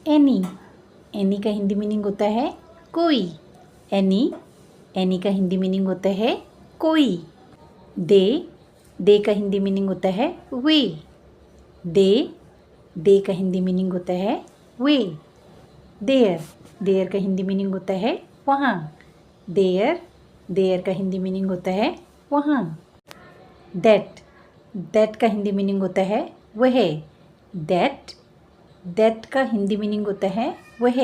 Any, any का Hindi meaning होता है कोई। एनी, एनी का हिंदी मीनिंग होता है कोई। दे, दे का हिंदी मीनिंग होता है वे। दे, दे का हिंदी मीनिंग होता है वे। देयर, देयर का हिंदी मीनिंग होता है वहाँ। देयर, देयर का हिंदी मीनिंग होता है वहाँ। दैट, दैट का हिंदी मीनिंग होता है वह। दैट, दैट का हिंदी मीनिंग होता है वह।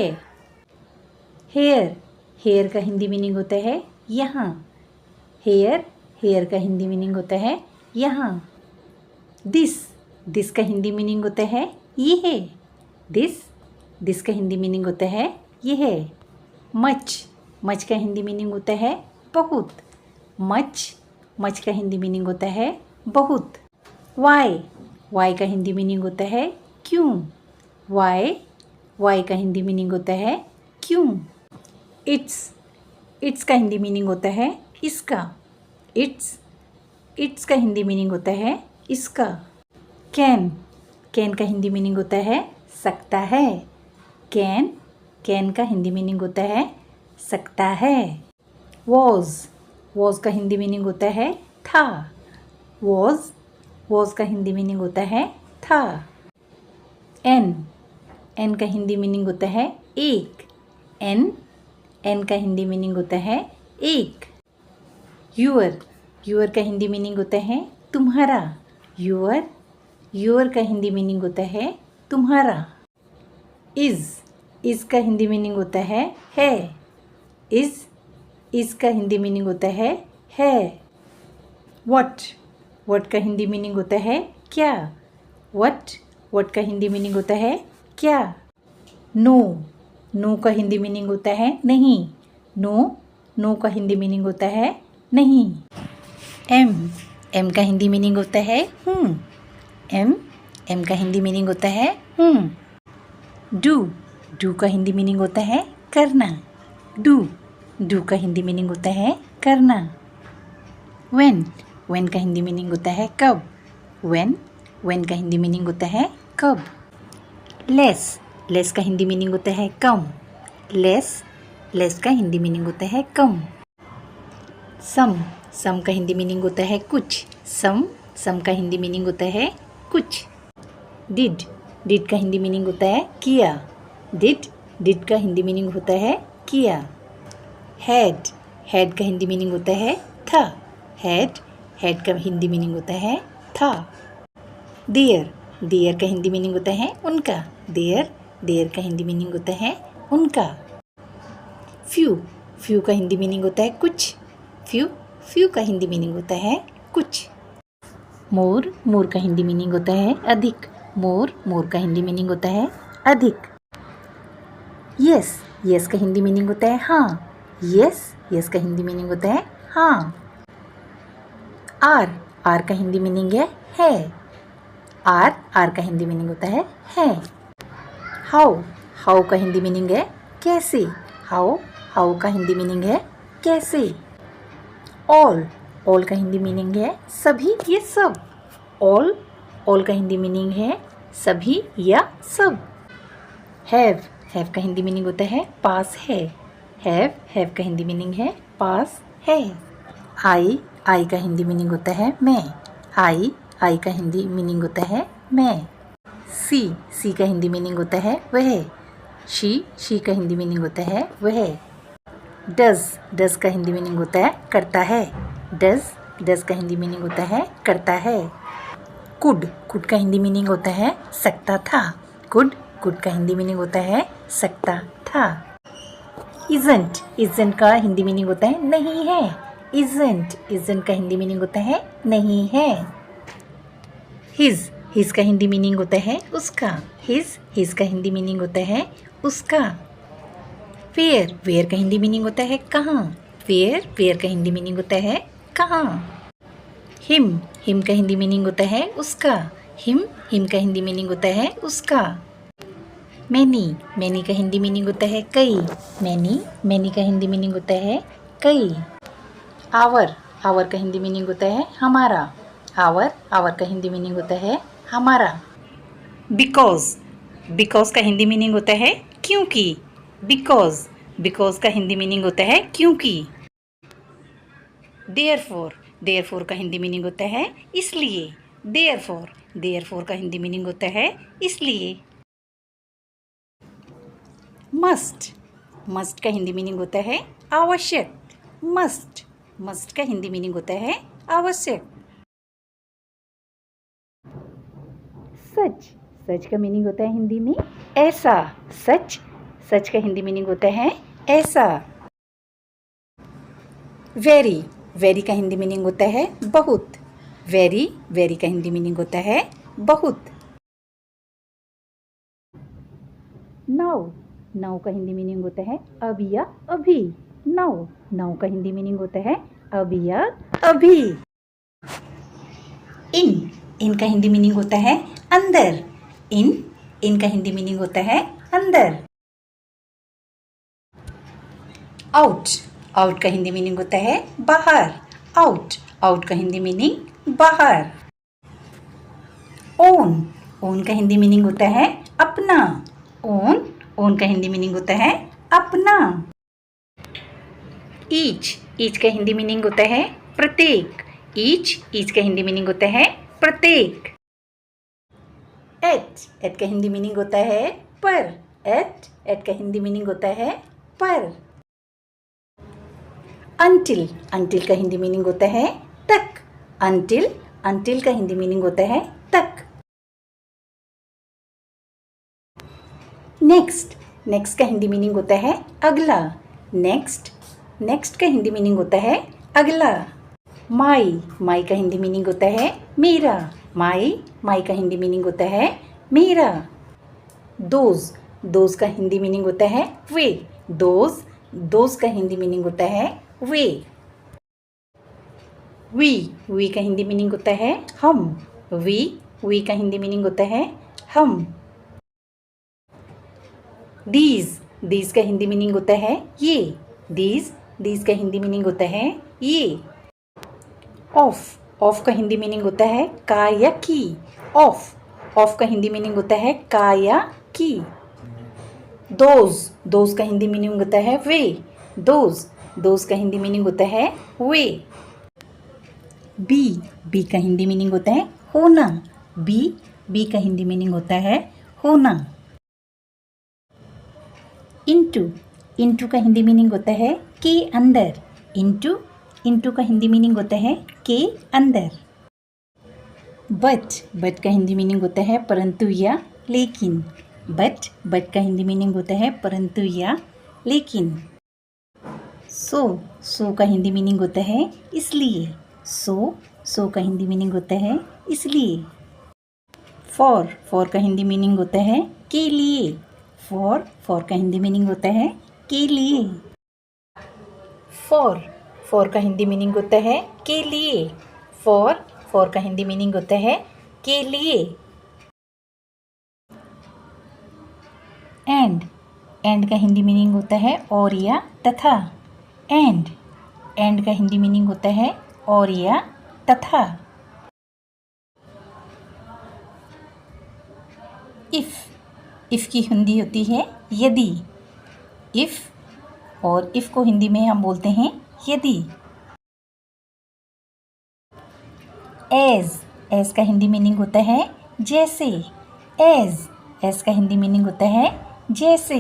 हेयर, हेयर का हिंदी मीनिंग होता है यहाँ। हेयर, हेयर का हिंदी मीनिंग होता है यहाँ। दिस, दिस का हिंदी मीनिंग होता है यह। दिस, दिस का हिंदी मीनिंग होता है यह। मच, मच का हिंदी मीनिंग होता है बहुत। मच, मच का हिंदी मीनिंग होता है बहुत। वाई, वाई का हिंदी मीनिंग होता है क्यों। वाई, वाई का हिंदी मीनिंग होता है क्यों। इट्स, इट्स का हिंदी मीनिंग होता है इसका। इट्स, इट्स का हिंदी मीनिंग होता है इसका। कैन, कैन का हिंदी मीनिंग होता है सकता है। कैन, कैन का हिंदी मीनिंग होता है सकता है। वॉज, वॉज का हिंदी मीनिंग होता है था। वॉज, वॉज का हिंदी मीनिंग होता है था। एन, एन का हिंदी मीनिंग होता है एक। एन, एन का हिंदी मीनिंग होता है एक। यूअर, यूअर का हिंदी मीनिंग होता है तुम्हारा। यूअर, यूअर का हिंदी मीनिंग होता है तुम्हारा। इज़, इज़ का हिंदी मीनिंग होता है। इज़, इज़ का हिंदी मीनिंग होता है। वट, वट का हिंदी मीनिंग होता है क्या। वट, वट का हिंदी मीनिंग होता है क्या। नो, नो का हिंदी मीनिंग होता है नहीं। नो, नो का हिंदी मीनिंग होता है नहीं। एम, एम का हिंदी मीनिंग होता है हूँ। एम, एम का हिंदी मीनिंग होता है हूँ। डू, डू का हिंदी मीनिंग होता है करना। डू, डू का हिंदी मीनिंग होता है करना। व्हेन, व्हेन का हिंदी मीनिंग होता है कब। व्हेन, व्हेन का हिंदी मीनिंग होता है कब। लेस, लेस का हिंदी मीनिंग होता है कम। लेस, लेस का हिंदी मीनिंग होता है कम। सम, सम का हिंदी मीनिंग होता है कुछ। सम, सम का हिंदी मीनिंग होता है कुछ। डिड, डिड का हिंदी मीनिंग होता है किया। डिड, डिड का हिंदी मीनिंग होता है किया। हैड, हैड का हिंदी मीनिंग होता है था। हैड, हैड का हिंदी मीनिंग होता है था। देयर, देयर का हिंदी मीनिंग होता है उनका। देयर, देयर का हिंदी मीनिंग होता है उनका। फ्यू, फ्यू का हिंदी मीनिंग होता है कुछ। फ्यू, फ्यू का हिंदी मीनिंग होता है कुछ। मोर, मोर का हिंदी मीनिंग होता है अधिक। मोर, मोर का हिंदी मीनिंग होता है अधिक। यस, यस का हिंदी मीनिंग होता है हाँ। यस, यस का हिंदी मीनिंग होता है हाँ। आर, आर का हिंदी मीनिंग है। आर, आर का हिंदी मीनिंग होता है। हाउ, हाउ का हिंदी मीनिंग है कैसे। हाउ, हाउ का हिंदी मीनिंग है कैसे। ऑल, ऑल का हिंदी मीनिंग है सभी या सब। ऑल, ऑल का हिंदी मीनिंग है सभी या सब। हैव, हैव का हिंदी मीनिंग होता है पास है। हैव का हिंदी मीनिंग है पास है। आई, आई का हिंदी मीनिंग होता है मैं। आई, आई का हिंदी मीनिंग होता है मैं। सी, सी का हिंदी मीनिंग होता है वह। शी का हिंदी मीनिंग होता है वह। डज, डज का हिंदी मीनिंग होता है करता है। डज, डज का हिंदी मीनिंग होता है करता है। कुड, कुड का हिंदी मीनिंग होता है सकता था। कुड, कुड का हिंदी मीनिंग होता है सकता था। इजंट, इजंट का हिंदी मीनिंग होता है नहीं है। इजंट, इजंट का हिंदी मीनिंग होता है नहीं है। हिज, हिज का हिंदी मीनिंग होता है उसका। हिज का हिंदी मीनिंग होता है उसका। वेयर, वेयर का हिंदी मीनिंग होता है कहाँ। वेयर, वेयर का हिंदी मीनिंग होता है कहाँ। हिम, हिम का हिंदी मीनिंग होता है उसका। हिम का हिंदी मीनिंग होता है उसका। मैनी, मैनी का हिंदी मीनिंग होता है कई। मैनी का हिंदी मीनिंग होता है कई। आवर, आवर का हिंदी मीनिंग होता है हमारा। आवर, आवर का हिंदी मीनिंग होता है हमारा। बिकॉज, बिकॉज का हिंदी मीनिंग होता है क्योंकि। बिकॉज, बिकॉज का हिंदी मीनिंग होता है क्योंकि। देयरफॉर, देयरफॉर का हिंदी मीनिंग होता है इसलिए। देयरफॉर, देयरफॉर का हिंदी मीनिंग होता है इसलिए। मस्ट, मस्ट का हिंदी मीनिंग होता है आवश्यक। मस्ट, मस्ट का हिंदी मीनिंग होता है आवश्यक। सच, सच का मीनिंग होता है हिंदी में ऐसा। सच, सच का हिंदी मीनिंग होता है ऐसा। वेरी, वेरी का हिंदी मीनिंग होता है बहुत। वेरी, वेरी का हिंदी मीनिंग होता है बहुत। नाउ, नाउ का हिंदी मीनिंग होता है अब या अभी। नाउ, नाउ का हिंदी मीनिंग होता है अब या अभी। इन, इन का हिंदी मीनिंग होता है अंदर। इन, इन का हिंदी मीनिंग होता है अंदर। आउट, आउट का हिंदी मीनिंग होता है बाहर। आउट, आउट का हिंदी मीनिंग बाहर। ओन, ओन का हिंदी मीनिंग होता है अपना। ओन, ओन का हिंदी मीनिंग होता है अपना। ईच, ईच का हिंदी मीनिंग होता है प्रत्येक। ईच, ईच का हिंदी मीनिंग होता है प्रत्येक। एट, एट का हिंदी मीनिंग होता है पर। एट, एट का हिंदी मीनिंग होता है पर। अंटिल, अंटिल का हिंदी मीनिंग होता है तक। अंटिल, अंटिल का हिंदी मीनिंग होता है तक। नेक्स्ट, नेक्स्ट का हिंदी मीनिंग होता है अगला। नेक्स्ट, नेक्स्ट का हिंदी मीनिंग होता है अगला। माई, माई का हिंदी मीनिंग होता है मेरा। माई, माई का हिंदी मीनिंग होता है मेरा। दोज, दोज का हिंदी मीनिंग होता है वे। दोज, दोज का हिंदी मीनिंग होता है वे। वी का हिंदी मीनिंग होता है हम। वी का हिंदी मीनिंग होता है हम। दीज का हिंदी मीनिंग होता है ये। दीज का हिंदी मीनिंग होता है ये। ऑफ का हिंदी मीनिंग होता है का या की। ऑफ का हिंदी मीनिंग होता है का या की। दोज का हिंदी मीनिंग होता है वे। दोज का हिंदी मीनिंग होता है वे। बी का हिंदी मीनिंग होता है होना। बी का हिंदी मीनिंग होता है होना। इंटू का हिंदी मीनिंग होता है के अंदर। इंटू का हिंदी मीनिंग होता है के अंदर। बट का हिंदी मीनिंग होता है परंतु या लेकिन। बट का हिंदी मीनिंग होता है परंतु या लेकिन। सो का हिंदी मीनिंग होता है इसलिए। सो का हिंदी मीनिंग होता है इसलिए। फॉर का हिंदी मीनिंग होता है के लिए। फॉर का हिंदी मीनिंग होता है के लिए। फॉर का हिंदी मीनिंग होता है के लिए। फॉर का हिंदी मीनिंग होता है के लिए। एंड का हिंदी मीनिंग होता है और या तथा। एंड का हिंदी मीनिंग होता है और या तथा। इफ़ की हिंदी होती है यदि। और इफ़ को हिंदी में हम बोलते हैं यदि। एज का हिंदी मीनिंग होता है जैसे। एज का हिंदी मीनिंग होता है जैसे।